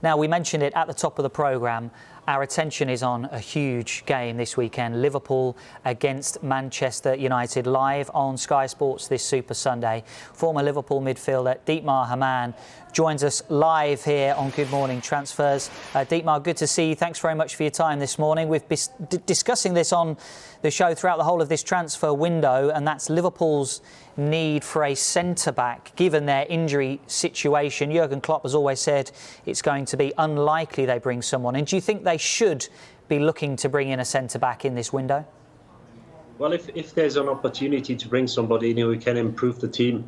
Now, we mentioned it at the top of the programme. Our attention is on a huge game this weekend. Liverpool against Manchester United, live on Sky Sports this Super Sunday. Former Liverpool midfielder Dietmar Hamann joins us live here on Good Morning Transfers. Dietmar, good to see you. Thanks very much for your time this morning. We've been discussing this on the show throughout the whole of this transfer window, and that's Liverpool's need for a centre-back, given their injury situation. Jurgen Klopp has always said it's going to be unlikely they bring someone in. Do you think they should be looking to bring in a centre-back in this window? Well, if there's an opportunity to bring somebody in who can improve the team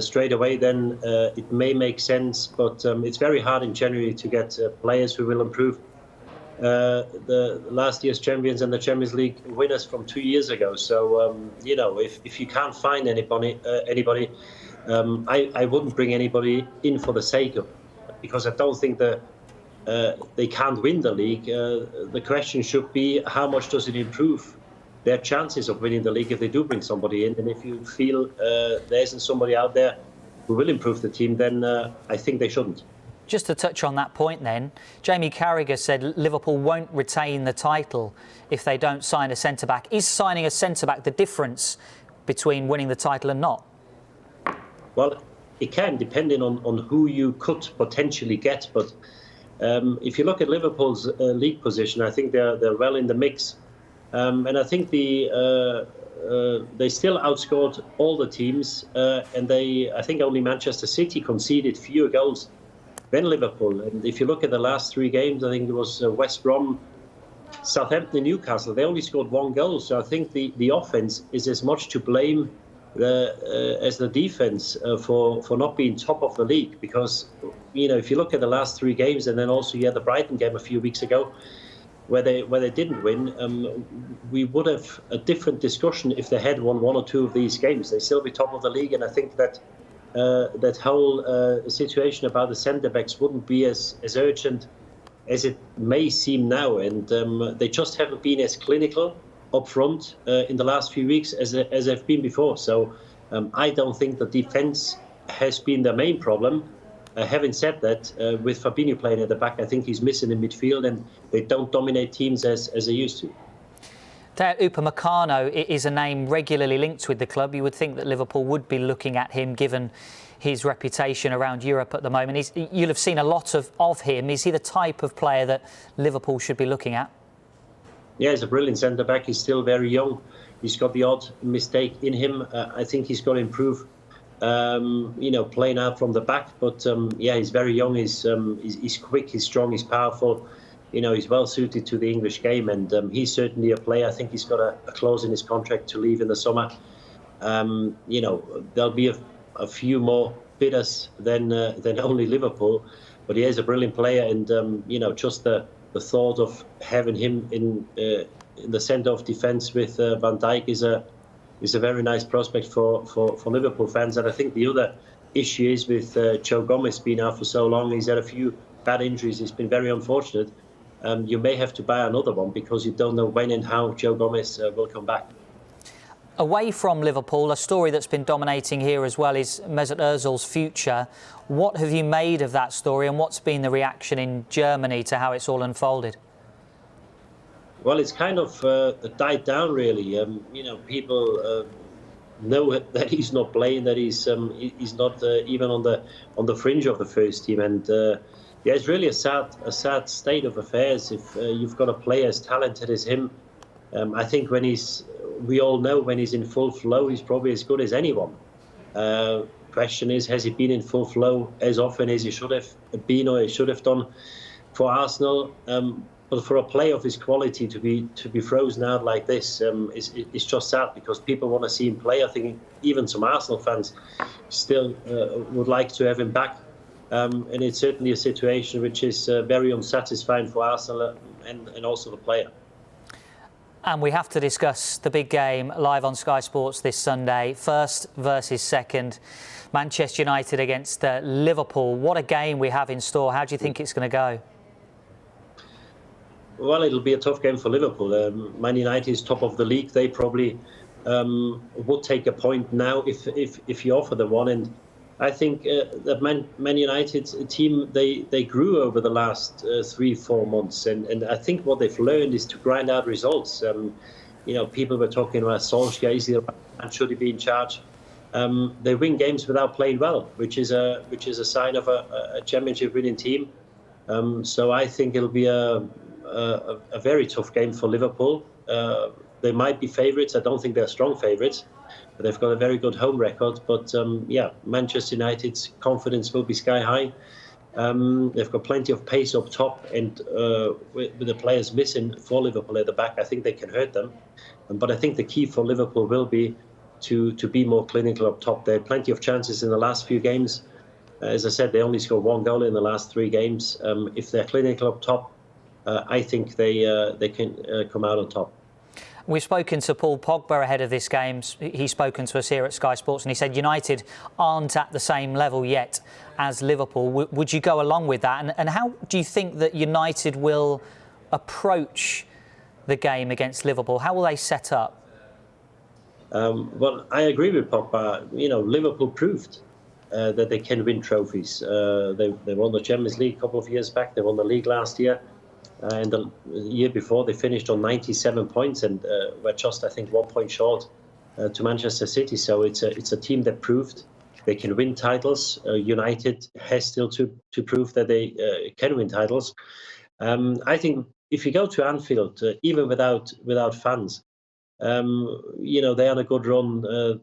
straight away, then it may make sense. But it's very hard in January to get players who will improve the last year's champions and the Champions League winners from 2 years ago. So, you know, if you can't find anybody, I wouldn't bring anybody in for the sake of, because I don't think that they can't win the league. The question should be, how much does it improve their chances of winning the league if they do bring somebody in? And if you feel there isn't somebody out there who will improve the team, then I think they shouldn't. Just to touch on that point then, Jamie Carragher said Liverpool won't retain the title if they don't sign a centre-back. Is signing a centre-back the difference between winning the title and not? Well, it can, depending on who you could potentially get. But if you look at Liverpool's league position, I think they're well in the mix. And I think they still outscored all the teams. And I think only Manchester City conceded fewer goals than Liverpool. And if you look at the last 3 games, I think it was West Brom, Southampton and Newcastle, they only scored 1 goal. So I think the offense is as much to blame as the defense for not being top of the league. Because, you know, if you look at the last 3 games, and then also you had the Brighton game a few weeks ago where they didn't win, we would have a different discussion if they had won 1 or 2 of these games. They'd still be top of the league. And I think that that whole situation about the centre-backs wouldn't be as urgent as it may seem now. And they just haven't been as clinical up front in the last few weeks as they've been before. So I don't think the defence has been their main problem. Having said that, with Fabinho playing at the back, I think he's missing in midfield, and they don't dominate teams as they used to. Dayot Upamecano is a name regularly linked with the club. You would think that Liverpool would be looking at him, given his reputation around Europe at the moment. You'll have seen a lot of him. Is he the type of player that Liverpool should be looking at? Yeah, he's a brilliant centre-back. He's still very young. He's got the odd mistake in him. I think he's got to improve, you know, playing out from the back. But, yeah, he's very young. He's quick, he's strong, he's powerful. You know, he's well suited to the English game, and he's certainly a player. I think he's got a clause in his contract to leave in the summer. You know, there'll be a few more bidders than only Liverpool, but he is a brilliant player, and you know, just the thought of having him in the centre of defence with Van Dijk is a very nice prospect for Liverpool fans. And I think the other issue is with Joe Gomez being out for so long. He's had a few bad injuries. It's been very unfortunate. You may have to buy another one because you don't know when and how Joe Gomez will come back. Away from Liverpool, a story that's been dominating here as well is Mesut Ozil's future. What have you made of that story, and what's been the reaction in Germany to how it's all unfolded? Well, it's kind of died down, really. You know, people know that he's not playing, that he's not even on the fringe of the first team, and yeah, it's really a sad state of affairs. If you've got a player as talented as him, I think we all know when he's in full flow, he's probably as good as anyone. Question is, has he been in full flow as often as he should have been, or he should have done for Arsenal? But for a player of his quality to be frozen out like this, it's just sad, because people want to see him play. I think even some Arsenal fans still would like to have him back. And it's certainly a situation which is very unsatisfying for Arsenal and also the player. And we have to discuss the big game live on Sky Sports this Sunday. First versus second. Manchester United against Liverpool. What a game we have in store. How do you think it's going to go? Well, it'll be a tough game for Liverpool. Man United is top of the league. They probably would take a point now if you offer them one. And I think that Man United's team, they grew over the last 3-4 months, and I think what they've learned is to grind out results. People were talking about Solskjaer, is he the right man, should he be in charge? They win games without playing well, which is a sign of a championship winning team. So I think it'll be a very tough game for Liverpool. They might be favourites. I don't think they're strong favourites. They've got a very good home record, but Manchester United's confidence will be sky high. They've got plenty of pace up top, and with the players missing for Liverpool at the back, I think they can hurt them. But I think the key for Liverpool will be to be more clinical up top. They had plenty of chances in the last few games. As I said, they only scored 1 goal in the last 3 games. If they're clinical up top, I think they can come out on top. We've spoken to Paul Pogba ahead of this game. He's spoken to us here at Sky Sports, and he said United aren't at the same level yet as Liverpool. Would you go along with that? And how do you think that United will approach the game against Liverpool? How will they set up? Well, I agree with Pogba. Liverpool proved that they can win trophies. They won the Champions League a couple of years back. They won the league last year. And the year before, they finished on 97 points and were just, I think, 1 point short to Manchester City. So it's a team that proved they can win titles. United has still to prove that they can win titles. I think if you go to Anfield, even without fans, they're on a good run.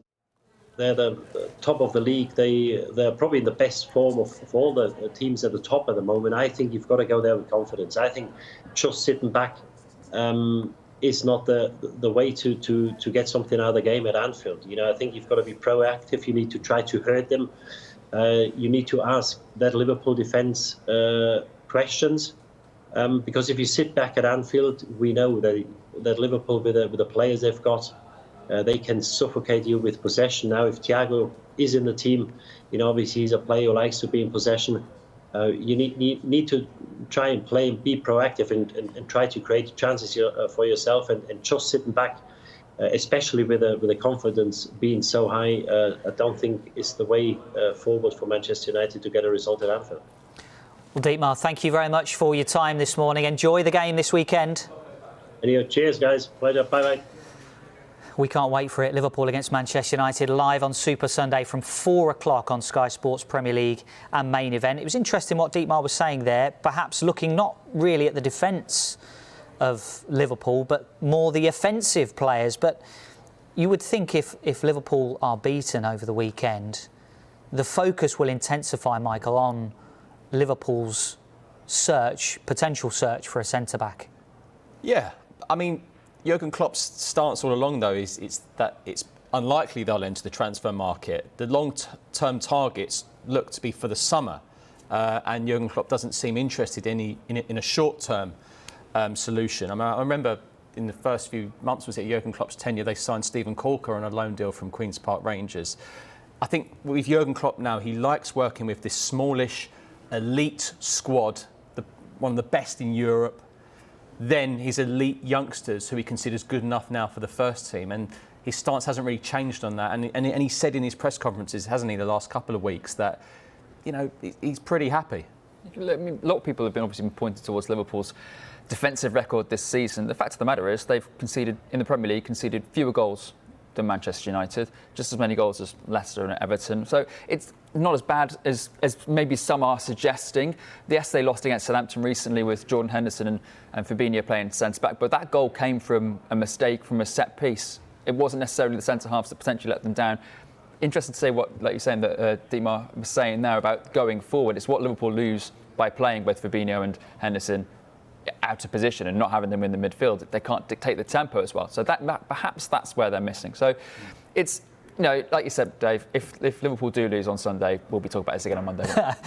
They're the top of the league. They're probably in the best form of all the teams at the top at the moment. I think you've got to go there with confidence. I think just sitting back is not the way to get something out of the game at Anfield. I think you've got to be proactive. You need to try to hurt them. You need to ask that Liverpool defence questions. Because if you sit back at Anfield, we know that Liverpool, with the players they've got, they can suffocate you with possession. Now, if Thiago is in the team, obviously he's a player who likes to be in possession. You need to try and play and be proactive and try to create chances for yourself, and just sitting back, especially with the confidence being so high, I don't think is the way forward for Manchester United to get a result at Anfield. Well, Dietmar, thank you very much for your time this morning. Enjoy the game this weekend. And cheers, guys. Pleasure. Bye-bye. We can't wait for it. Liverpool against Manchester United live on Super Sunday from 4 o'clock on Sky Sports Premier League and main event. It was interesting what Dietmar was saying there, perhaps looking not really at the defence of Liverpool, but more the offensive players. But you would think if Liverpool are beaten over the weekend, the focus will intensify, Michael, on Liverpool's potential search for a centre-back. Yeah, I mean, Jurgen Klopp's stance all along, though, is that it's unlikely they'll enter the transfer market. The long-term targets look to be for the summer, and Jurgen Klopp doesn't seem interested in a short-term solution. I mean, I remember in the first few months, was it Jurgen Klopp's tenure, they signed Steven Caulker on a loan deal from Queen's Park Rangers. I think with Jurgen Klopp now, he likes working with this smallish, elite squad, one of the best in Europe. Then his elite youngsters, who he considers good enough now for the first team, and his stance hasn't really changed on that. And he said in his press conferences, hasn't he, the last couple of weeks, that he's pretty happy. I mean, a lot of people have obviously been pointing towards Liverpool's defensive record this season. The fact of the matter is they've conceded in the Premier League fewer goals than Manchester United, just as many goals as Leicester and Everton. So it's not as bad as maybe some are suggesting. Yes, they lost against Southampton recently with Jordan Henderson and Fabinho playing centre-back, but that goal came from a mistake, from a set piece. It wasn't necessarily the centre-halves that potentially let them down. Interesting to say what, like you're saying, that Dietmar was saying there about going forward. It's what Liverpool lose by playing both Fabinho and Henderson out of position and not having them in the midfield. They can't dictate the tempo as well. So that perhaps that's where they're missing. So it's, like you said, Dave, if Liverpool do lose on Sunday, we'll be talking about this again on Monday.